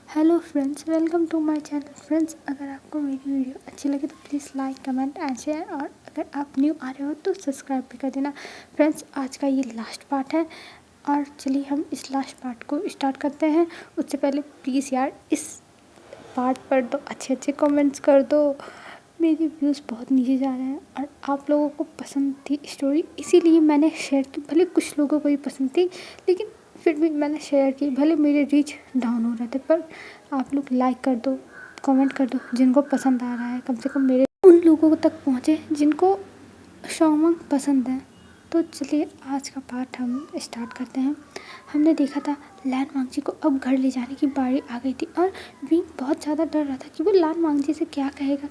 Hello friends, welcome to my channel. Friends, अगर आपको मेरी वीडियो अच्छी लगे तो please like, comment and share, और अगर आप न्यू आ रहे हो तो सब्सक्राइब भी कर देना। फ्रेंड्स, आज का ये लास्ट पार्ट है और चलिए हम इस लास्ट पार्ट को स्टार्ट करते हैं। उससे पहले प्लीज़ यार इस पार्ट पर तो अच्छे कमेंट्स कर दो। मेरे व्यूज़ बहुत नीचे जा रहे हैं और आप लोगों को पसंद थी स्टोरी, इसीलिए मैंने शेयर की। भले कुछ लोगों को ही पसंद थी, लेकिन फिर भी मैंने शेयर की। भले मेरे रीच डाउन हो रहे थे, पर आप लोग लाइक कर दो, कमेंट कर दो। जिनको पसंद आ रहा है कम से कम मेरे उन लोगों तक पहुँचे जिनको सॉन्ग पसंद है। तो चलिए आज का पार्ट हम स्टार्ट करते हैं। हमने देखा था लान वांगजी को अब घर ले जाने की बारी आ गई थी और विंग बहुत ज़्यादा डर रहा था कि वो लान वांगजी से क्या कहेगा,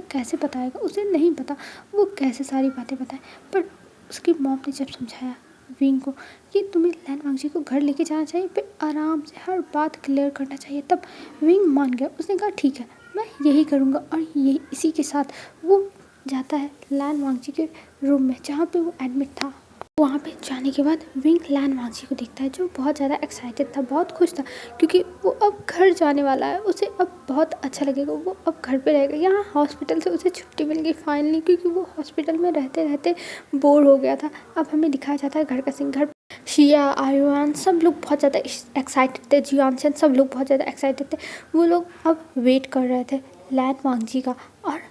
कैसे बताएगा। उसे नहीं पता वो कैसे सारी बातें बताए, पर उसकी मॉम ने जब समझाया विंग को कि तुम्हें लान वांगजी को घर लेके जाना चाहिए, फिर आराम से हर बात क्लियर करना चाहिए, तब विंग मान गया। उसने कहा ठीक है, मैं यही करूँगा। और यही इसी के साथ वो जाता है लान वांगजी के रूम में जहाँ पे वो एडमिट था। वहाँ पे जाने के बाद विंग लान वांगजी को देखता है, जो बहुत ज़्यादा एक्साइटेड था, बहुत खुश था, क्योंकि वो अब घर जाने वाला है। उसे अब बहुत अच्छा लगेगा, वो अब घर पे रहेगा। यहाँ हॉस्पिटल से उसे छुट्टी मिल गई फाइनली, क्योंकि वो हॉस्पिटल में रहते रहते बोर हो गया था। अब हमें दिखाया जाता है घर का सीन। घर शिया, आयुआन सब लोग बहुत ज़्यादा एक्साइटेड थे। जियानचन सब लोग बहुत ज़्यादा एक्साइटेड थे। वो लोग अब वेट कर रहे थे लान वांगजी का और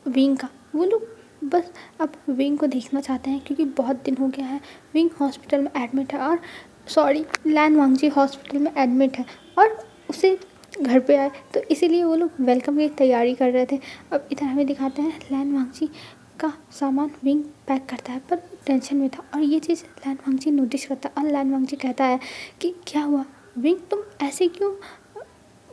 विंग का। वो लोग बस अब विंग को देखना चाहते हैं, क्योंकि बहुत दिन हो गया है। विंग हॉस्पिटल में एडमिट है और लान वांगजी हॉस्पिटल में एडमिट है और उसे घर पे आए, तो इसीलिए वो लोग वेलकम की तैयारी कर रहे थे। अब इधर हमें दिखाते हैं लान वांगजी का सामान विंग पैक करता है, पर टेंशन में था और ये चीज़ लान वांगजी नोटिस करता है। और लान वांगजी कहता है कि क्या हुआ विंग, तुम ऐसे क्यों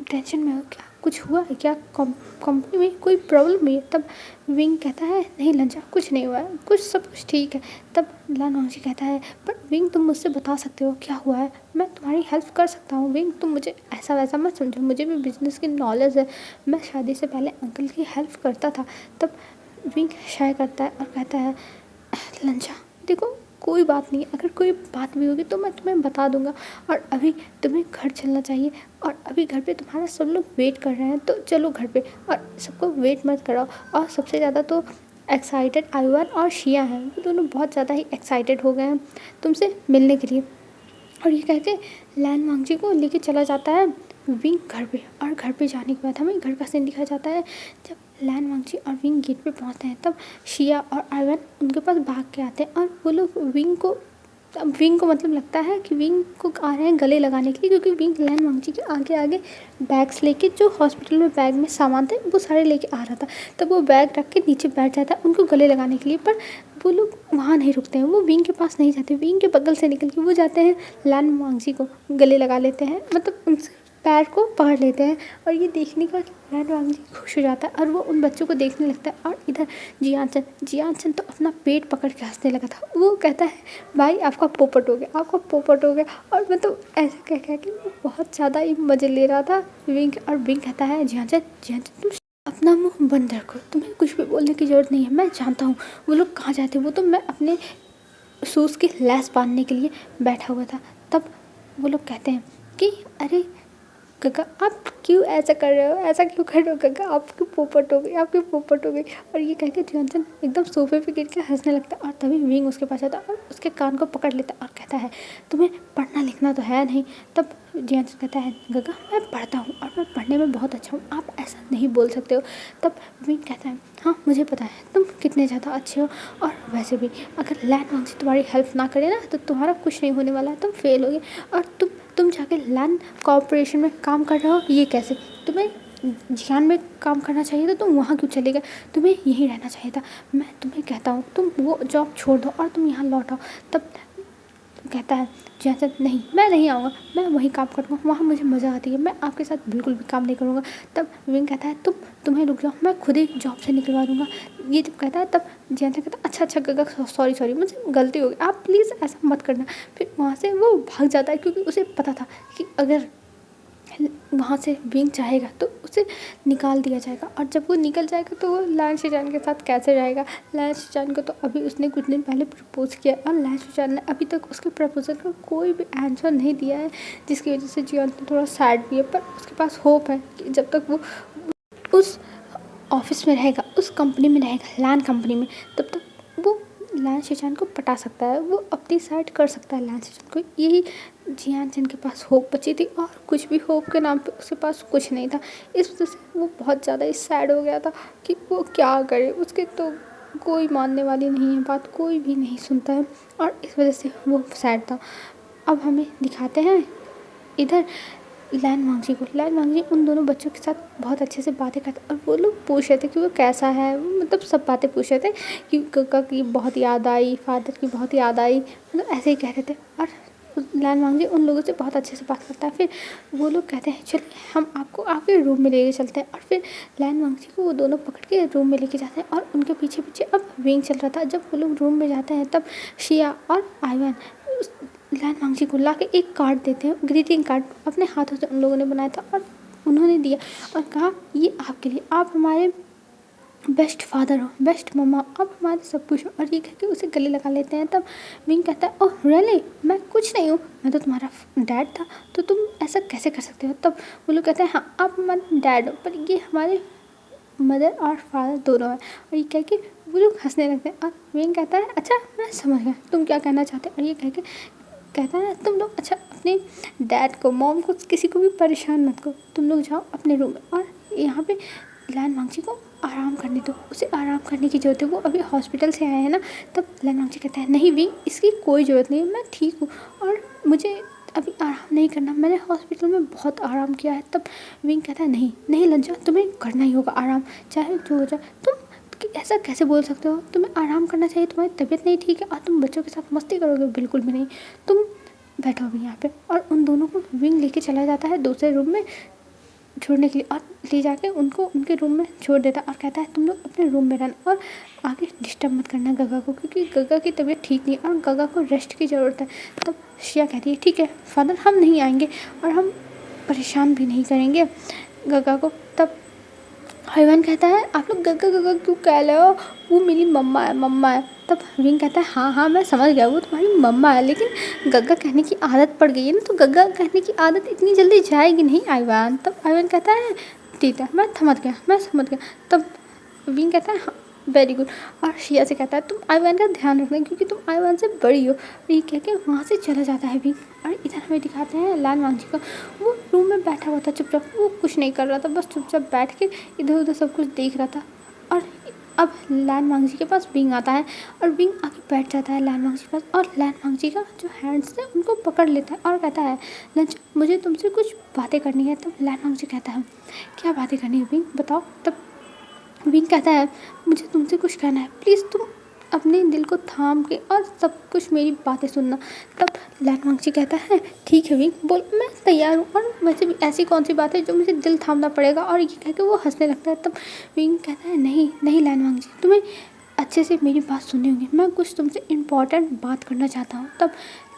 टेंशन में हो, क्या कुछ हुआ है क्या, कंपनी में कोई प्रॉब्लम हुई है। तब विंग कहता है नहीं लंजा, कुछ नहीं हुआ है, सब कुछ ठीक है। तब लान वांगजी कहता है पर विंग तुम मुझसे बता सकते हो क्या हुआ है, मैं तुम्हारी हेल्प कर सकता हूँ। विंग तुम मुझे ऐसा वैसा मत समझो, मुझे भी बिजनेस की नॉलेज है, मैं शादी से पहले अंकल की हेल्प करता था। तब विंग शाय करता है और कहता है लंजा देखो कोई बात नहीं, अगर कोई बात भी होगी तो मैं तुम्हें बता दूंगा, और अभी तुम्हें घर चलना चाहिए और अभी घर पे तुम्हारा सब लोग वेट कर रहे हैं, तो चलो घर पे। और सबको वेट मत कराओ। और सबसे ज़्यादा तो एक्साइटेड आयुआन और शिया हैं, वो दोनों बहुत ज़्यादा ही एक्साइटेड हो गए हैं तुमसे मिलने के लिए। और ये कह के लान वांगजी को लेके चला जाता है विंग घर पे। और घर पे जाने के बाद हमें घर का सीन दिखाया जाता है। जब लान वांगजी और विंग गेट पे पहुंचते हैं, तब शिया और आयवन उनके पास भाग के आते हैं और वो लोग विंग को मतलब लगता है कि विंग को आ रहे हैं गले लगाने के लिए, क्योंकि विंग लान वांगजी के आगे आगे बैग्स लेके, जो हॉस्पिटल में बैग में सामान थे वो सारे लेके आ रहा था। तब वो बैग रख के नीचे बैठ जाता है उनको गले लगाने के लिए, पर वो लोग वहाँ नहीं रुकते हैं, वो विंग के पास नहीं जाते। विंग के बगल से निकल के वो जाते हैं लान वांगजी को गले लगा लेते हैं, मतलब उनसे पैर को पकड़ लेते हैं। और ये देखने के बाद लान वांगजी खुश हो जाता है और वो उन बच्चों को देखने लगता है। और इधर जियानचन तो अपना पेट पकड़ के हंसने लगा था। वो कहता है भाई आपका पोपट हो गया, आपका पोपट हो गया। और मतलब ऐसा कह के वो बहुत ज़्यादा ही मज़े ले रहा था विंग। और विंग कहता है जियानचन तुम अपना मुंह बंद रखो, तुम्हें कुछ भी बोलने की ज़रूरत नहीं है, मैं जानता हूँ वो लोग कहाँ जाते हैं। वो तो मैं अपने शूज़ की लैस बांधने के लिए बैठा हुआ था। तब वो लोग कहते हैं कि अरे गगा आप क्यों ऐसा कर रहे हो, ऐसा क्यों कर रहे हो गगा, आपकी पोपट हो गई, आपकी पोपट हो गई। और ये कह के जियानचन एकदम सोफे पे गिर के हंसने लगता है। और तभी विंग उसके पास आता है और उसके कान को पकड़ लेता है और कहता है तुम्हें पढ़ना लिखना तो है नहीं। तब जियानचन कहता है गगा मैं पढ़ता हूँ और मैं पढ़ने में बहुत अच्छा हूँ, आप ऐसा नहीं बोल सकते हो। तब विंग कहता है हाँ मुझे पता है तुम कितने ज़्यादा अच्छे हो, और वैसे भी अगर लान वांगजी तुम्हारी हेल्प ना करे ना तो तुम्हारा कुछ नहीं होने वाला है, तुम फेल होगे। और तुम जाके लान कॉर्पोरेशन में काम कर रहे हो, ये कैसे, तुम्हें जियान में काम करना चाहिए था, तुम वहाँ क्यों चले गए, तुम्हें यहीं रहना चाहिए था। मैं तुम्हें कहता हूँ तुम वो जॉब छोड़ दो और तुम यहाँ लौट आओ। तब कहता है जियानचन नहीं मैं नहीं आऊँगा, मैं वहीं काम करूँगा, वहाँ मुझे मज़ा आती है, मैं आपके साथ बिल्कुल भी काम नहीं करूँगा। तब विंग कहता है तुम्हें रुक जाओ, मैं खुद ही जॉब से निकलवा दूँगा। ये जब कहता है तब जियानचन कहता है अच्छा गगा सॉरी मुझे गलती हो गई, आप प्लीज़ ऐसा मत करना। फिर वहाँ से वो भाग जाता है, क्योंकि उसे पता था कि अगर वहाँ से विंग चाहेगा तो उसे निकाल दिया जाएगा। और जब वो निकल जाएगा तो वो लैन शिनचैन के साथ कैसे रहेगा। लैन शिनचैन को तो अभी उसने कुछ दिन पहले प्रपोज़ किया और लैन शिनचैन ने अभी तक उसके प्रपोजल का कोई भी आंसर नहीं दिया है, जिसकी वजह से जियोन तो थोड़ा सैड भी है। पर उसके पास होप है कि जब तक वो उस ऑफिस में रहेगा, उस कंपनी में रहेगा, लैन कंपनी में, तब तक वो लैन शिनचैन को पटा सकता है, वो अपनी साइड कर सकता है लैन शिनचैन को। यही जियान चैन के पास होप बची थी और कुछ भी होप के नाम पे उसके पास कुछ नहीं था। इस वजह से वो बहुत ज़्यादा ही सैड हो गया था कि वो क्या करे, उसके तो कोई मानने वाली नहीं है बात, कोई भी नहीं सुनता है और इस वजह से वो सैड था। अब हमें दिखाते हैं इधर लैन वांगजी को। लैन वांगजी उन दोनों बच्चों के साथ बहुत अच्छे से बातें करते और वो लोग पूछ रहे थे कि वो कैसा है, मतलब सब बातें पूछ रहे थे कि कक्का की बहुत याद आई, फादर की बहुत याद आई, मतलब ऐसे ही कह रहे थे। और लैन वांगजी उन लोगों से बहुत अच्छे से बात करता है। फिर वो लोग कहते हैं चलिए हम आपको आपके रूम में लेके चलते हैं। और फिर लैन वांगजी को वो दोनों पकड़ के रूम में लेके जाते हैं और उनके पीछे पीछे अब विंग चल रहा था। जब वो लोग रूम में जाते हैं तब शिया और आइवन लैन वांगजी को ला के एक कार्ड देते हैं, ग्रीटिंग कार्ड अपने हाथों से उन लोगों ने बनाया था और उन्होंने दिया और कहा ये आपके लिए, आप हमारे बेस्ट फादर हो, बेस्ट मम्मा, आप हमारे सब कुछ हो। और ये कह के उसे गले लगा लेते हैं। तब विंग कहता है ओह रियली, मैं कुछ नहीं हूँ, मैं तो तुम्हारा डैड था, तो तुम ऐसा कैसे कर सकते हो। तब वो लोग कहते हैं हाँ आप हमारे डैड हो, पर ये हमारे मदर और फादर दोनों हैं। और ये कह के वो लोग हंसने लगते हैं और विंग कहता है अच्छा मैं समझ गया तुम क्या कहना चाहते हो। और ये कह के कहता है तुम लोग अच्छा अपने डैड को, मॉम को, किसी को भी परेशान मत करो, तुम लोग जाओ अपने रूम में। और यहाँ पे लैन वांगजी को आराम करने दो, उसे आराम करने की ज़रूरत है, वो अभी हॉस्पिटल से आया है ना। तब लैन वांगजी कहता है नहीं विंग, इसकी कोई ज़रूरत नहीं है, मैं ठीक हूँ और मुझे अभी आराम नहीं करना, मैंने हॉस्पिटल में बहुत आराम किया है। तब विंग कहता है नहीं नहीं लज्जा, तुम्हें करना ही होगा आराम, चाहे जो हो जाए। तुम ऐसा कैसे बोल सकते हो, तुम्हें आराम करना चाहिए, तुम्हारी तबीयत नहीं ठीक है और तुम बच्चों के साथ मस्ती करोगे, बिल्कुल भी नहीं। तुम बैठो अभी यहाँ पे। और उन दोनों को विंग लेके चला जाता है दूसरे रूम में छोड़ने के लिए और ले जाके उनको उनके रूम में छोड़ देता और कहता है तुम लोग अपने रूम में रहना और आगे डिस्टर्ब मत करना गगा को, क्योंकि गगा की तबीयत ठीक नहीं है और गगा को रेस्ट की ज़रूरत है। तब शिया कहती है ठीक है फादर, हम नहीं आएंगे और हम परेशान भी नहीं करेंगे गगा को। तब आइवन कहता है आप लोग गगा गगा क्यों कह रहे हो, वो मेरी मम्मा है, मम्मा है। तब विंग कहता है हाँ हाँ मैं समझ गया, वो तुम्हारी मम्मा है, लेकिन गग्गा कहने की आदत पड़ गई है ना, तो गग्गा कहने की आदत इतनी जल्दी जाएगी नहीं आइवान। तब आइवान कहता है ठीक है मैं समझ गया, मैं समझ गया। तब विंग कहता है हाँ वेरी गुड। और शिया से कहता है तुम आइवान का ध्यान रखना क्योंकि तुम आइवान से बड़ी हो। और ये कह के वहाँ से चला जाता है विंग। और इधर हमें दिखाते हैं लैन वांगजी को, वो रूम में बैठा हुआ था चुपचाप, वो कुछ नहीं कर रहा था, बस चुपचाप बैठ के इधर उधर सब कुछ देख रहा था। और अब लैन वांगजी के पास विंग आता है और विंग आके बैठ जाता है लैन वांगजी के पास और लैन वांगजी का जो हैंड्स थे उनको पकड़ लेता है और कहता है लंच मुझे तुमसे कुछ बातें करनी है। तब लैन वांगजी कहता है क्या बातें करनी है विंग बताओ। तब विंग कहता है मुझे तुमसे कुछ कहना है, प्लीज़ तुम अपने दिल को थाम के और सब कुछ मेरी बातें सुनना। तब लैन वांगजी कहता है ठीक है विंग बोल, मैं तैयार हूँ, और वैसे भी ऐसी कौन सी बात है जो मुझे दिल थामना पड़ेगा। और ये कह के वो हंसने लगता है। तब विंग कहता है नहीं नहीं लैन वांगजी, तुम्हें अच्छे से मेरी बात सुननी होगी, मैं कुछ तुमसे इम्पॉर्टेंट बात करना चाहता हूँ। तब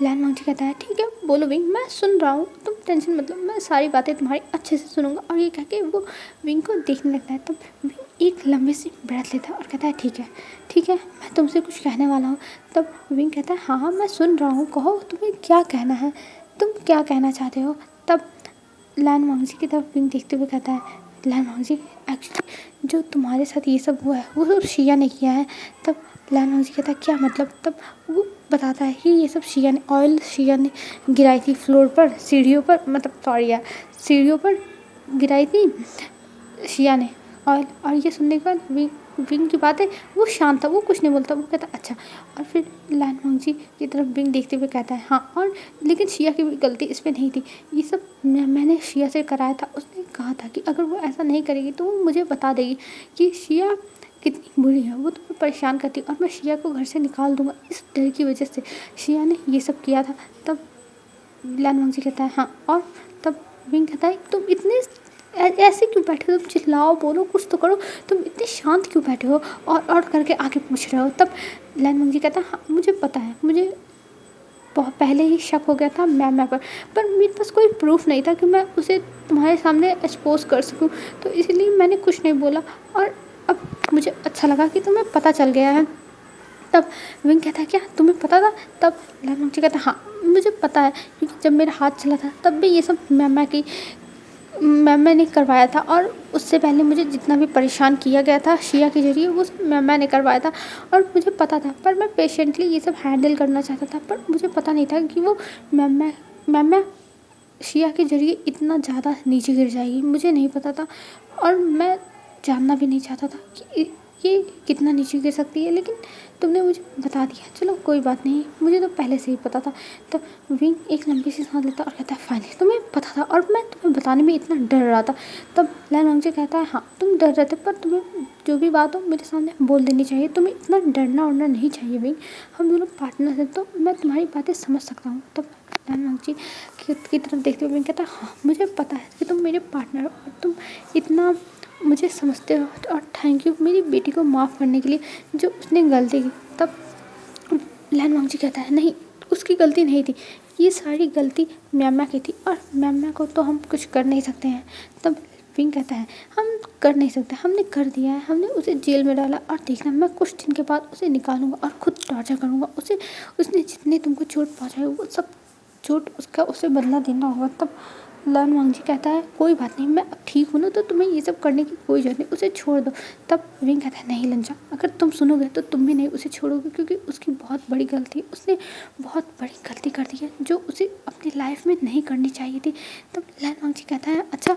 लैन वांगजी कहता है ठीक है बोलो विंग, मैं सुन रहा हूँ, तुम टेंशन मतलब मैं सारी बातें तुम्हारी अच्छे से सुनूंगा। और ये कह के वो विंग को देखने लगता है। तब विंग एक लंबी सी ब्रेथ लेता है और कहता है ठीक है मैं तुमसे कुछ कहने वाला हूँ। तब विंग कहता है हाँ मैं सुन रहा हूँ, कहो तुम्हें क्या कहना है, तुम क्या कहना चाहते हो। तब लैन वांगजी की तरफ विंग देखते हुए कहता है लैन वांगजी एक्चुअली जो तुम्हारे साथ ये सब हुआ है वो सब शिया ने किया है। तब लैन वांगजी कहता है क्या मतलब। तब वो बताता है कि ये सब शिया ने, ऑयल शिया ने गिराई थी फ्लोर पर, सीढ़ियों पर, मतलब सॉरी यार सीढ़ियों पर गिराई थी शिया ने ऑयल। और ये सुनने के बाद विंग की बात है वो शांत था, वो कुछ नहीं बोलता, वो कहता अच्छा। और फिर लैन वांगजी की तरफ विंग देखते हुए कहता है हाँ और लेकिन शिया की भी गलती इसमें नहीं थी, ये सब मैंने शिया से कराया था, उसने कहा था कि अगर वो ऐसा नहीं करेगी तो वो मुझे बता देगी कि शिया कितनी बुरी है, वो तुम्हें परेशान करती और मैं शिया को घर से निकाल दूंगा, इस डर की वजह से शिया ने ये सब किया था। तब लैन वांगजी कहता है हाँ और। तब विंग कहता है तुम इतने ऐसे क्यों बैठे हो, तुम चिल्लाओ बोलो कुछ तो करो, तुम इतने शांत क्यों बैठे हो और करके आगे पूछ रहे हो। तब लैन वांगजी कहता है हाँ मुझे पता है, मुझे बहुत पहले ही शक हो गया था मैम पर मेरे पास कोई प्रूफ नहीं था कि मैं उसे तुम्हारे सामने एक्सपोज कर सकूं, तो इसलिए मैंने कुछ नहीं बोला। और अब मुझे अच्छा लगा कि तुम्हें पता चल गया है। तब विंग कहता है क्या तुम्हें पता था? तब लैनवांगची कहता है हाँ मुझे पता है, क्योंकि जब मेरा हाथ चला था तब भी ये सब मैम ने करवाया था, और उससे पहले मुझे जितना भी परेशान किया गया था शिया के जरिए वो सब मैम ने करवाया था। और मुझे पता था, पर मैं पेशेंटली ये सब हैंडल करना चाहता था, पर मुझे पता नहीं था कि वो मैम शिया के जरिए इतना ज़्यादा नीचे गिर जाएगी, मुझे नहीं पता था। और मैं जानना भी नहीं चाहता था कि ये कितना नीचे गिर सकती है, लेकिन तुमने मुझे बता दिया, चलो कोई बात नहीं, मुझे तो पहले से ही पता था। तो विंग एक लंबी सी सांस लेता और कहता है फाइनली तुम्हें पता था, और मैं तुम्हें बताने में इतना डर रहा था। तब लैनवांगची कहता है हाँ तुम डर रहे थे, पर तुम्हें जो भी बात हो मेरे सामने बोल देनी चाहिए, तुम्हें इतना डरना उड़ना नहीं चाहिए विंग, हम दोनों पार्टनर हैं, तो मैं तुम्हारी बातें समझ सकता हूँ। तब लैनवांगची की तरफ देखते हुए विंग कहता है हाँ मुझे पता है कि तुम मेरे पार्टनर हो और तुम इतना मुझे समझते हो, और थैंक यू मेरी बेटी को माफ़ करने के लिए जो उसने गलती की। तब लैनवांगची कहता है नहीं उसकी गलती नहीं थी, ये सारी गलती म्यामा की थी, और म्यामा को तो हम कुछ कर नहीं सकते हैं। तब विंग कहता है हम कर नहीं सकते, हमने कर दिया है, हमने उसे जेल में डाला, और देखना मैं कुछ दिन के बाद उसे निकालूंगा और खुद टॉर्चर करूंगा उसे, उसने जितने तुमको चोट पहुँचाई वो सब चोट उसका उसे बदला देना होगा। तब लैनवांगची कहता है कोई बात नहीं, मैं अब ठीक हूँ ना, तो तुम्हें ये सब करने की कोई जरूरत नहीं, उसे छोड़ दो। तब विंग कहता है नहीं लंचा, अगर तुम सुनोगे तो तुम भी नहीं उसे छोड़ोगे, क्योंकि उसकी बहुत बड़ी गलती है, उसने बहुत बड़ी गलती कर दी है जो उसे अपनी लाइफ में नहीं करनी चाहिए थी। तब लैनवांगची कहता है अच्छा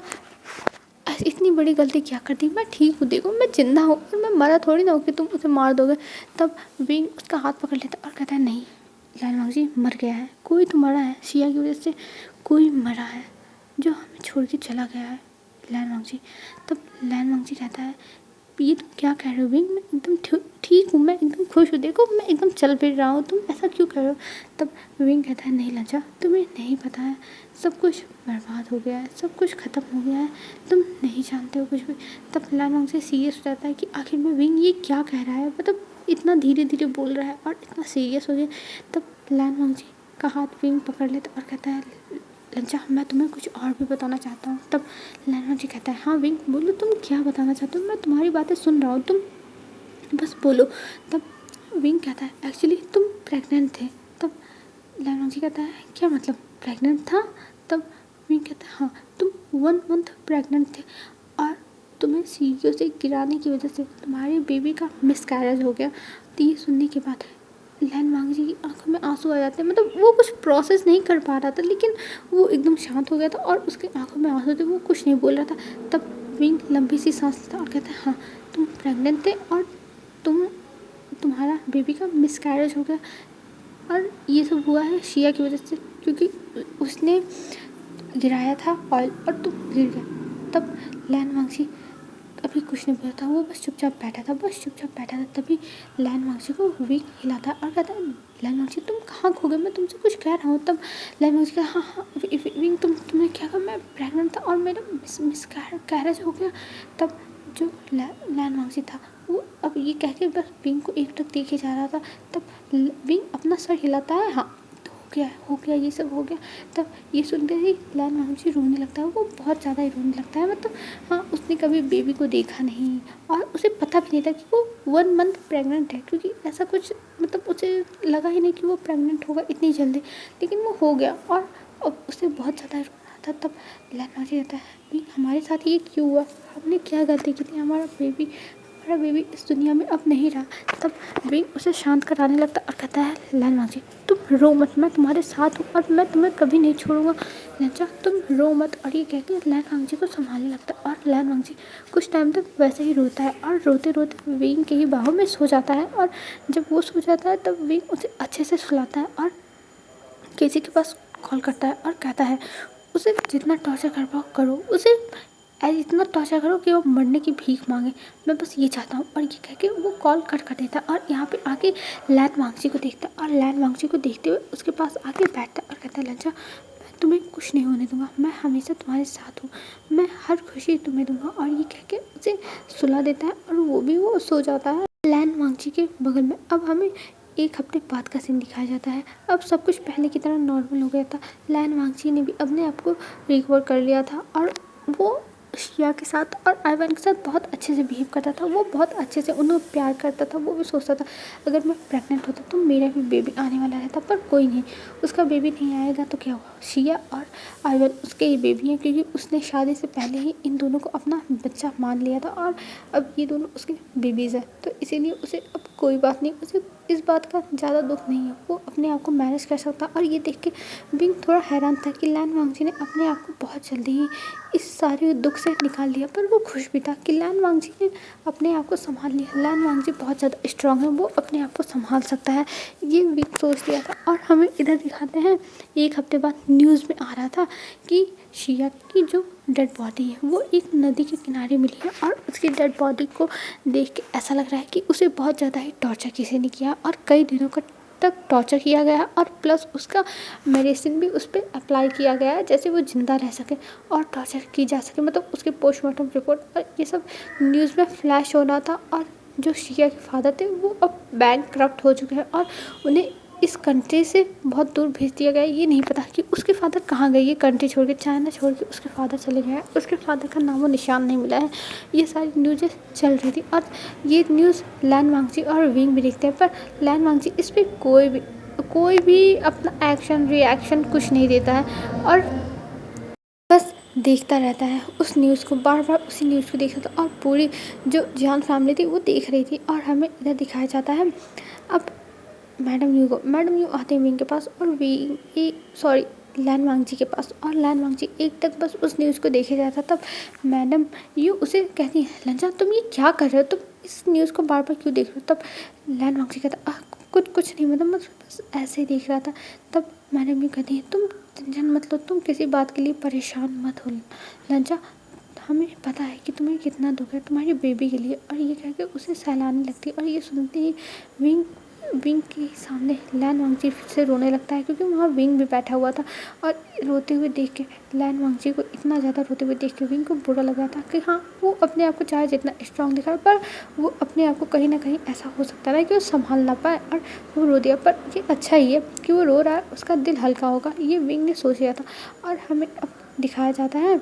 इतनी बड़ी गलती क्या कर दी, मैं ठीक हूँ, देखो मैं जिंदा हूँ और मैं मरा थोड़ी ना हूँ कि तुम उसे मार दोगे। तब विंग उसका हाथ पकड़ लेता और कहता है नहीं लैनवांगची मर गया है, कोई तो मरा है, शिया की वजह से कोई मरा है जो हमें छोड़ के चला गया है लैनवांगची। तब लैनवांगची कहता है ये तुम क्या कह रहे हो विंग, मैं एकदम ठीक हूँ, मैं एकदम खुश हूँ, देखो मैं एकदम चल फिर रहा हूँ, तुम ऐसा क्यों कह रहे हो। तब विंग कहता है नहीं लंचा तुम्हें नहीं पता है, सब कुछ बर्बाद हो गया है, सब कुछ ख़त्म हो गया है, तुम नहीं जानते हो कुछ भी। तब लैनवांगची सीरियस हो जाता है कि आखिर में विंग ये क्या कह रहा है, मतलब इतना धीरे धीरे बोल रहा है और इतना सीरियस हो गया। तब लैनवांगची का हाथ विंग पकड़ लेता और कहता है लंचा मैं तुम्हें कुछ और भी बताना चाहता हूँ। तब लैनवांगची कहता है हाँ विंग बोलो तुम क्या बताना चाहते हो, मैं तुम्हारी बातें सुन रहा हूँ, तुम बस बोलो। तब विंग कहता है एक्चुअली तुम प्रेग्नेंट थे। तब लैनवांगची कहता है क्या मतलब प्रेग्नेंट था। तब विंग कहता है हाँ तुम 1 मंथ प्रेग्नेंट थे, और तुम्हें सीढ़ियों से गिराने की वजह से तुम्हारे बेबी का मिसकैरेज हो गया। तो ये सुनने के बाद लैनवांगची की आंखों में आंसू आ जाते हैं, मतलब वो कुछ प्रोसेस नहीं कर पा रहा था, लेकिन वो एकदम शांत हो गया था और उसके आंखों में आंसू थे, वो कुछ नहीं बोल रहा था। तब विंग लंबी सी सांस लेता और कहता है हाँ तुम प्रेग्नेंट थे और तुम्हारा बेबी का मिसकैरेज हो गया, और ये सब हुआ है शिया की वजह से, क्योंकि उसने गिराया था ऑयल और तुम गिर गए। तब लैनवांगची अभी कुछ नहीं बोला था, वो बस चुपचाप बैठा था। तभी लैनवांगची को विंग हिलाता और कहता है लैनवांगची तुम कहाँ खो गए, मैं तुमसे कुछ कह रहा हूँ। तब लैनवांगची का हाँ विंग तुमने क्या कहा, मैं प्रेग्नेंट था और मेरा मिसकैरेज हो गया। तब जो लैनवांगची था वो अब ये कह के बस विंग को एकटक देखे जा रहा था। तब विंग अपना सर हिलाता है हाँ हो गया ये सब हो गया। तब ये सुनते ही लैनवांगची रोने लगता है, वो बहुत ज़्यादा ही रोने लगता है, मतलब हाँ उसने कभी बेबी को देखा नहीं और उसे पता भी नहीं था कि वो 1 मंथ प्रेग्नेंट है, क्योंकि ऐसा कुछ मतलब उसे लगा ही नहीं कि वो प्रेग्नेंट होगा इतनी जल्दी, लेकिन वो हो गया और अब उसे बहुत ज़्यादा रोना था। तब लैनवांगची कहता है हमारे साथ ये क्यों हुआ, हमने क्या गलती की थी, हमारा बेबी इस दुनिया में अब नहीं रहा। तब विंग उसे शांत कराने लगता और कहता है लैनवांगची तुम रो मत, मैं तुम्हारे साथ हूँ और मैं तुम्हें कभी नहीं छोड़ूंगा, लंचा तुम रो मत। और ये कह के लैनवांगची को संभालने लगता है और लैनवांगची कुछ टाइम तक वैसे ही रोता है और रोते रोते विंग के ही बाहों में सो जाता है। और जब वो सो जाता है तब विंग उसे अच्छे से सुलाता है और किसी के पास कॉल करता है और कहता है उसे जितना टॉर्चर कर पाओ करो, उसे इतना टॉर्चर करो कि वो मरने की भीख मांगे, मैं बस ये चाहता हूँ। और ये कह के वो कॉल कट कर देता है और यहाँ पे आके लैनवांगची को देखता है और लैनवांगची को देखते हुए उसके पास आके बैठता है और कहता है लंचा मैं तुम्हें कुछ नहीं होने दूंगा, मैं हमेशा तुम्हारे साथ हूँ, मैं हर खुशी तुम्हें दूंगा। और ये कह के उसे सुला देता है और वो सो जाता है लैनवांगची के बगल में। अब हमें एक हफ्ते बाद का सीन दिखाया जाता है। अब सब कुछ पहले की तरह नॉर्मल हो गया था। लैन वांगची ने भी अपने आप को रिकवर कर लिया था और वो शिया के साथ और आइवान के साथ बहुत अच्छे से बिहेव करता था। वो बहुत अच्छे से उन्हें प्यार करता था। वो भी सोचता था अगर मैं प्रेग्नेंट होता तो मेरा भी बेबी आने वाला रहता, पर कोई नहीं, उसका बेबी नहीं आएगा तो क्या हुआ, शिया और आइवान उसके ही बेबी हैं, क्योंकि उसने शादी से पहले ही इन दोनों को अपना बच्चा मान लिया था और अब ये दोनों उसके बेबीज़ हैं। तो इसीलिए उसे अब कोई बात नहीं, उसे इस बात का ज़्यादा दुख नहीं है, वो अपने आप को मैनेज कर सकता। और ये देख के विंग थोड़ा हैरान था कि लैन वांगजी ने अपने आप को बहुत जल्दी ही इस सारे दुख से निकाल लिया, पर वो खुश भी था कि लैन वांगजी ने अपने आप को संभाल लिया। लैन वांगजी बहुत ज़्यादा स्ट्रांग है, वो अपने आप को संभाल सकता है, ये विंग सोच लिया था। और हमें इधर दिखाते हैं एक हफ्ते बाद न्यूज़ में आ रहा था कि शिया की जो डेड बॉडी है वो एक नदी के किनारे मिली है और उसकी डेड बॉडी को देख के ऐसा लग रहा है कि उसे बहुत ज़्यादा ही टॉर्चर किसी ने किया और कई दिनों तक टॉर्चर किया गया और प्लस उसका मेडिसिन भी उस पर अप्लाई किया गया है जैसे वो ज़िंदा रह सके और टॉर्चर की जा सके, मतलब उसके पोस्टमार्टम रिपोर्ट और ये सब न्यूज़ में फ्लैश हो रहा था। और जो शिया के फादर थे वो अब बैंकक्रप्ट हो चुके हैं और उन्हें इस कंट्री से बहुत दूर भेज दिया गया है। ये नहीं पता कि उसके फादर कहाँ गए, ये कंट्री छोड़ के, चाइना छोड़ के उसके फादर चले गए हैं, उसके फादर का नामो निशान नहीं मिला है। ये सारी न्यूज़ें चल रही थी और ये न्यूज़ लैन वांगची और विंग भी देखते हैं, पर लैन वांगची इस पर कोई भी अपना एक्शन रिएक्शन कुछ नहीं देता है और बस देखता रहता है उस न्यूज़ को, बार बार उसी न्यूज़ को देखता था। और पूरी जो जियान फैमिली थी वो देख रही थी। और हमें इधर दिखाया जाता है अब मैडम यू आते हैं विंग के पास और लैन वांगजी के पास, और लैन वांगजी एक तक बस उस न्यूज़ को देखे जाता। तब मैडम यू उसे कहती है लंजा तुम ये क्या कर रहे हो, तुम इस न्यूज़ को बार बार क्यों देख रहे हो। तब लैन वांगजी कहता कुछ नहीं, मतलब मैं बस ऐसे ही देख रहा था। तब मैडम यू कहती है तुम टेंशन मत लो, तुम किसी बात के लिए परेशान मत हो लंजा, हमें पता है कि तुम्हें कितना दुख है तुम्हारी बेबी के लिए। और ये कह के उसे सहलाने लगती है और ये सुनते ही विंग के सामने लैन वांगची फिर से रोने लगता है, क्योंकि वहाँ विंग भी बैठा हुआ था। और रोते हुए देख के लैन वांगची को, इतना ज़्यादा रोते हुए देख के विंग को बुरा लग रहा था कि हाँ वो अपने आप को चाहे जितना स्ट्रांग दिखा, पर वो अपने आप को कहीं ना कहीं ऐसा हो सकता है कि वो संभाल ना पाए और वो रो दिया। पर ये अच्छा ही है कि वो रो रहा है, उसका दिल हल्का होगा, ये विंग ने सोच लिया था। और हमें अब दिखाया जाता है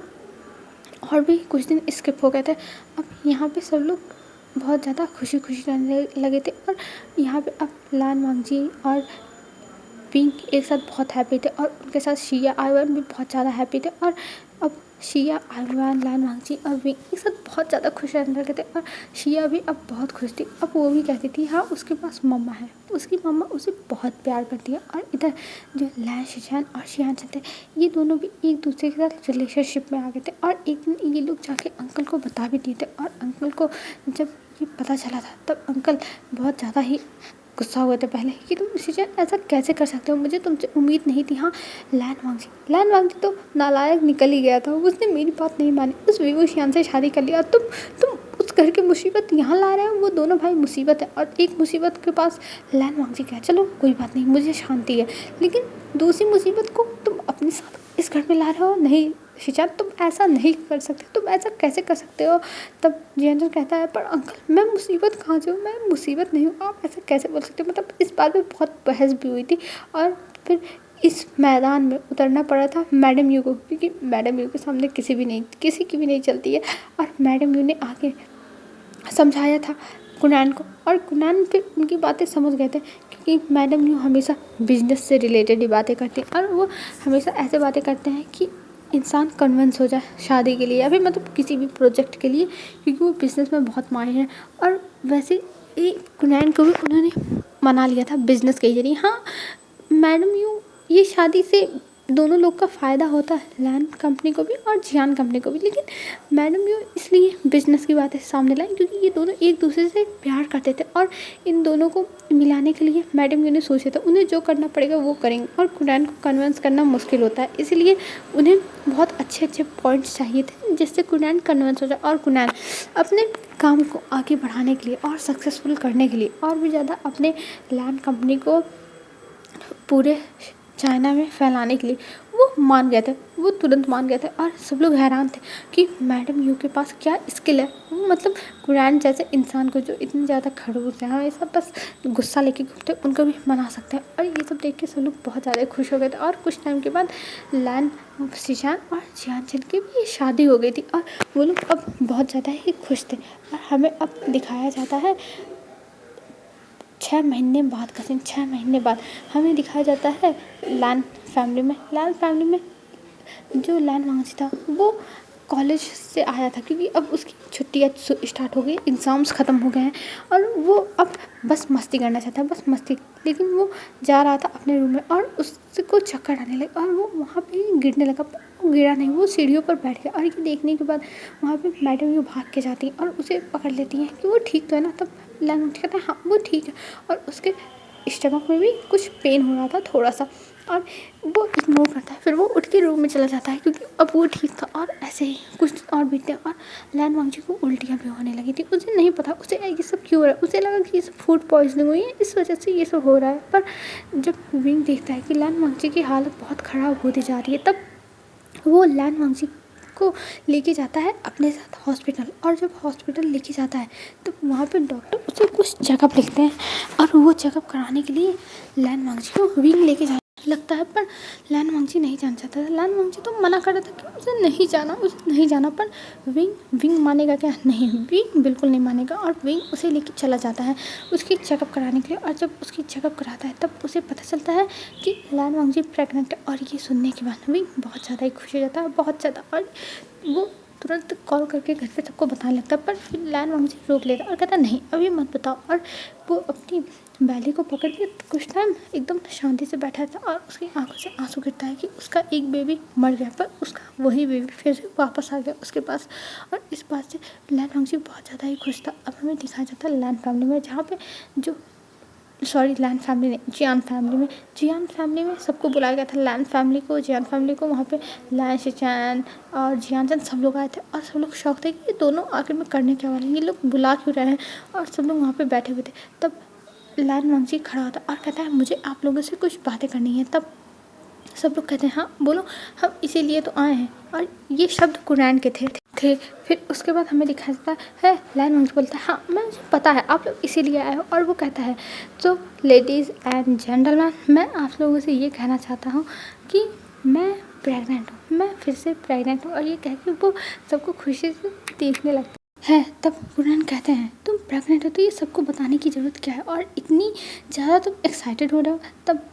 और भी कुछ दिन स्किप हो गए थे। अब यहाँ पे सब लोग बहुत ज़्यादा खुशी रहने लगे थे और यहाँ पे अब लैन वांगजी और विंग एक साथ बहुत हैप्पी थे और उनके साथ शिया आइवान भी बहुत ज़्यादा हैप्पी थे। और अब शिया आइवान लैन वांगजी और विंग एक साथ बहुत ज़्यादा खुश रहने लगे थे और शिया भी अब बहुत खुश थी। अब वो भी कहती थी हाँ उसके पास मम्मा है, उसकी मम्मा उसे बहुत प्यार करती है। और इधर जो लैन शिशान और शियान थे ये दोनों भी एक दूसरे के साथ रिलेशनशिप में आ गए थे। और एक दिन ये लोग जाके अंकल को बता भी दिए थे और अंकल को जब ये पता चला था तब अंकल बहुत ज़्यादा ही गुस्सा हुए थे पहले कि तुम शिशान ऐसा कैसे कर सकते हो, मुझे तुमसे उम्मीद नहीं थी। हाँ लैन वांगजी तो नालायक निकल ही गया था, उसने मेरी बात नहीं मानी, उस विवोशियान से शादी कर लिया। तुम उस घर की मुसीबत यहाँ ला रहे हो, वो दोनों भाई मुसीबत है और एक मुसीबत के पास लैन वांगजी क्या, चलो कोई बात नहीं मुझे शांति है, लेकिन दूसरी मुसीबत को तुम अपने साथ इस घर में ला रहे हो। नहीं शिशान तुम ऐसा नहीं कर सकते, तुम ऐसा कैसे कर सकते हो। तब जियान कहता है पर अंकल मैं मुसीबत कहाँ से हूँ, मैं मुसीबत नहीं हूँ, आप ऐसा कैसे बोल सकते हो। मतलब इस बात पे बहुत बहस भी हुई थी और फिर इस मैदान में उतरना पड़ा था मैडम यू को, क्योंकि मैडम यू के सामने किसी की भी नहीं चलती है। और मैडम यू ने आके समझाया था कुनैन को और कुनैन फिर उनकी बातें समझ गए थे, क्योंकि मैडम यू हमेशा बिजनेस से रिलेटेड ही बातें करती हैं और वो हमेशा ऐसे बातें करते हैं कि इंसान कन्विंस हो जाए शादी के लिए या फिर मतलब किसी भी प्रोजेक्ट के लिए, क्योंकि वो बिज़नेस में बहुत माहिर हैं। और वैसे ही कुनैन को भी उन्होंने मना लिया था बिज़नेस के जरिए। हाँ मैडम यू ये शादी से दोनों लोग का फ़ायदा होता है, लैन कंपनी को भी और जियान कंपनी को भी, लेकिन मैडम यू इसलिए बिज़नेस की बातें सामने लाई क्योंकि ये दोनों एक दूसरे से प्यार करते थे और इन दोनों को मिलाने के लिए मैडम यू ने सोचा था उन्हें जो करना पड़ेगा वो करेंगे। और कुनैन को कन्विंस करना मुश्किल होता है, इसलिए उन्हें बहुत अच्छे पॉइंट्स चाहिए थे जिससे कुनैन कन्विंस हो जाए और कुनैन अपने काम को आगे बढ़ाने के लिए और सक्सेसफुल करने के लिए और भी ज़्यादा अपने लैन कंपनी को पूरे चाइना में फैलाने के लिए वो मान गए थे, वो तुरंत मान गए थे और सब लोग हैरान थे कि मैडम यू के पास क्या स्किल है। वो मतलब कुरान जैसे इंसान को जो इतने ज़्यादा खड़ूस है, हमेशा बस गुस्सा लेके घूमते हैं, उनको भी मना सकते हैं। और ये सब देख के सब लोग बहुत ज़्यादा खुश हो गए थे। और कुछ टाइम के बाद लैन शीशान और जियानचन की भी शादी हो गई थी और वो लोग अब बहुत ज़्यादा ही खुश थे। और हमें अब दिखाया जाता है 6 महीने बाद का सीन। 6 महीने बाद हमें दिखाया जाता है लैन फैमिली में जो लैन वांगजी था वो कॉलेज से आया था, क्योंकि अब उसकी छुट्टियाँ स्टार्ट हो गई, एग्ज़ाम्स ख़त्म हो गए हैं और वो अब बस मस्ती करना चाहता है, बस मस्ती। लेकिन वो जा रहा था अपने रूम में और उसको चक्कर आने लगे और वो वहाँ पे ही गिरने लगा, पर वो गिरा नहीं, वो सीढ़ियों पर बैठ गया। और ये देखने के बाद वहाँ पे मैडम ये भाग के जाती हैं और उसे पकड़ लेती हैं कि वो ठीक तो है ना। तब लैन कहता है हाँ वो ठीक है, और उसके स्टमक में भी कुछ पेन हो रहा था थोड़ा सा, और वो इग्नोर करता है। फिर वो उठ के रूम में चला जाता है क्योंकि अब वो ठीक था। और ऐसे ही कुछ और बीतते हैं और लैन वांगजी को उल्टियाँ भी होने लगी थी। उसे नहीं पता उसे ये सब क्यों हो रहा है, उसे लगा कि ये सब फूड पॉइजनिंग हुई है, इस वजह से ये सब हो रहा है। पर जब विंग देखता है कि लैन वांगजी की हालत बहुत ख़राब होती जा रही है, तब वो लैन वांगजी को लेके जाता है अपने साथ हॉस्पिटल। और जब हॉस्पिटल लेके जाता है तो वहाँ पे डॉक्टर उसे कुछ चेकअप लिखते हैं और वो चेकअप कराने के लिए लैन वांगजी को विंग लेके जाने लगता है। पर लैन वांगजी नहीं जाना चाहता था। लैन वांगजी तो मना कर रहा था कि उसे नहीं जाना। पर विंग मानेगा क्या? नहीं, विंग बिल्कुल नहीं मानेगा और विंग उसे लेके चला जाता है उसकी चेकअप कराने के लिए। और जब उसकी चेकअप कराता है तब उसे पता चलता है कि लैन वांगजी प्रेग्नेंट है। और ये सुनने के बाद विंग बहुत ज़्यादा ही खुश हो जाता है, बहुत ज़्यादा। और वो तुरंत कॉल करके घर पे सबको बताने लगता है। पर फिर लैन वांगजी रोक लेता और कहता नहीं अभी मत बताओ। और वो अपनी बैली को पकड़ के कुछ टाइम एकदम शांति से बैठा था और उसकी आंखों से आंसू गिरता है कि उसका एक बेबी मर गया, पर उसका वही बेबी फिर से वापस आ गया उसके पास। और इस बात से लैन वांगजी बहुत ज़्यादा ही खुश था। अब हमें दिखाया जाता है लैन फैमिली में, जहाँ पे लैन फैमिली नहीं, जियान फैमिली में सबको बुलाया गया था। लैन फैमिली को, जियान फैमिली को, वहाँ पे लैन शिचैन और जियानचंद सब लोग आए थे और सब लोग शौक थे कि ये दोनों आखिर में करने क्या वाले हैं, ये लोग बुला क्यों रहे हैं। और सब लोग वहाँ पे बैठे हुए थे। तब लैन वांगजी खड़ा होता और कहता है मुझे आप लोगों से कुछ बातें करनी है। तब सब लोग कहते हैं हाँ बोलो, हम इसीलिए तो आए हैं। और ये शब्द कुरान के थे। फिर उसके बाद हमें दिखाया जाता है लैन वांगजी बोलता है हाँ मुझे पता है आप लोग इसीलिए आए हो। और वो कहता है तो लेडीज़ एंड जेंटलमैन, मैं आप लोगों से ये कहना चाहता हूँ कि मैं प्रेग्नेंट हूँ, मैं फिर से प्रेग्नेंट हूँ। और ये कह के वो सबको खुशी से देखने लगता है। तब कुरान कहते हैं तुम प्रेग्नेंट हो तो ये सबको बताने की ज़रूरत क्या है, और इतनी ज़्यादा तुम एक्साइटेड हो रहे हो। तब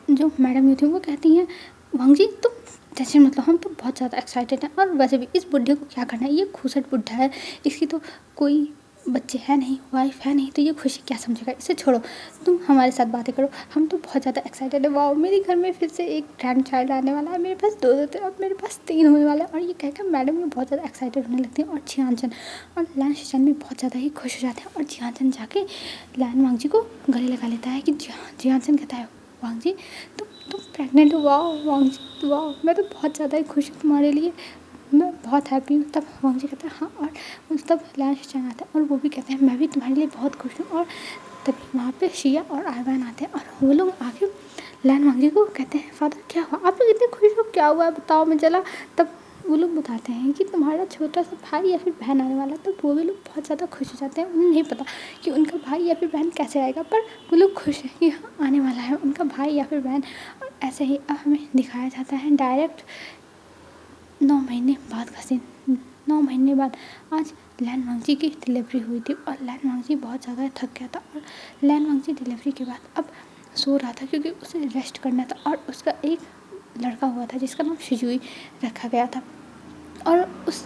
जो मैडम यू थी वो कहती हैं वांगजी तुम टेंशन मत लो, हम तो बहुत ज़्यादा एक्साइटेड हैं। और वैसे भी इस बुढ़े को क्या करना है, ये खूसट बुढ़ा है, इसकी तो कोई बच्चे है नहीं, वाइफ है नहीं, तो ये खुशी क्या समझेगा, इसे छोड़ो, तुम हमारे साथ बातें करो, हम तो बहुत ज़्यादा एक्साइटेड है। वाओ मेरे घर में फिर से एक ग्रैंड चाइल्ड आने वाला है, मेरे पास 2 थे और मेरे पास 3 होने वाला है। और ये कहकर मैडम भी बहुत ज़्यादा एक्साइटेड होने लगती है। और जियानचंद और लैन शिचैन भी बहुत ज़्यादा ही खुश हो जाते हैं। और जियानचंद जाके लैन वांगजी को गले लगा लेता है कि जियानचंद कहता है वांगजी तुम प्रेग्नेंट हो। वाओ वांगजी वाओ, मैं तो बहुत ज़्यादा ही खुश हूँ तुम्हारे लिए, मैं बहुत हैप्पी हूँ। तब वांगजी कहता है हाँ, और तब लैन शिचैन आता है और वो भी कहते हैं मैं भी तुम्हारे लिए बहुत खुश हूँ। और तभी वहाँ पे शिया और आयवान आते हैं और वो लोग आके लैन वांगजी को कहते हैं फादर क्या हुआ, आप लोग इतने खुश हो, क्या हुआ बताओ मैं चला। तब वो लोग बताते हैं कि तुम्हारा छोटा सा भाई या फिर बहन आने वाला है। तो वो भी लोग बहुत ज़्यादा खुश हो जाते हैं। उन्हें नहीं पता कि उनका भाई या फिर बहन कैसे आएगा, पर वो लोग खुश हैं कि हाँ आने वाला है उनका भाई या फिर बहन। और ऐसे ही अब हमें दिखाया जाता है डायरेक्ट 9 महीने बाद का सीन। 9 महीने बाद आज लैन वांगजी की डिलीवरी हुई थी और लैन वांगजी बहुत ज़्यादा थक गया था। और लैन वांगजी डिलीवरी के बाद अब सो रहा था क्योंकि उसे रेस्ट करना था। और उसका एक लड़का हुआ था जिसका नाम शिजुई रखा गया था। और उस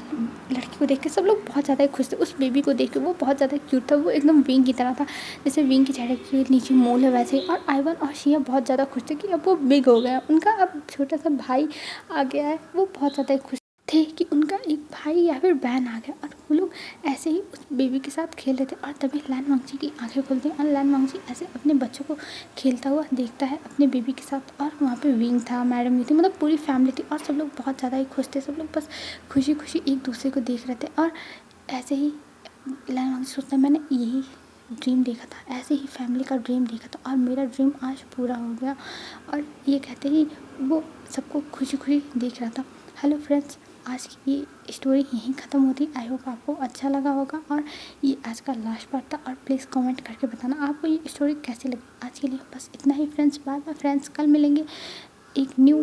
लड़की को देख के सब लोग बहुत ज़्यादा खुश थे। उस बेबी को देख के वो बहुत ज़्यादा क्यूट था, वो एकदम विंग की तरह था, जैसे विंग की चेहरे के नीचे मोल है वैसे ही। और आयवन और शिया बहुत ज़्यादा खुश थे कि अब वो बिग हो गया, उनका अब छोटा सा भाई आ गया है। वो बहुत ज़्यादा खुश थे कि उनका एक भाई या फिर बहन आ गया। और वो लोग ऐसे ही उस बेबी के साथ खेल रहे थे। और तभी लैन वांगजी की आंखें खुलती हैं और लैन वांगजी ऐसे अपने बच्चों को खेलता हुआ देखता है अपने बेबी के साथ। और वहाँ पे विंग था, मैडम थी, मतलब पूरी फैमिली थी और सब लोग बहुत ज़्यादा ही खुश थे। सब लोग बस खुशी खुशी एक दूसरे को देख रहे थे। और ऐसे ही लैन वांगजी सोचता है मैंने यही ड्रीम देखा था, ऐसे ही फैमिली का ड्रीम देखा था और मेरा ड्रीम आज पूरा हो गया। और ये कहते ही वो सबको खुशी खुशी देख रहा था। हेलो फ्रेंड्स, आज की ये स्टोरी यहीं ख़त्म होती। आई होप आपको अच्छा लगा होगा और ये आज का लास्ट पार्ट था। और प्लीज़ कमेंट करके बताना आपको ये स्टोरी कैसी लगी। आज के लिए बस इतना ही फ्रेंड्स, बाय बाय फ्रेंड्स, कल मिलेंगे एक न्यू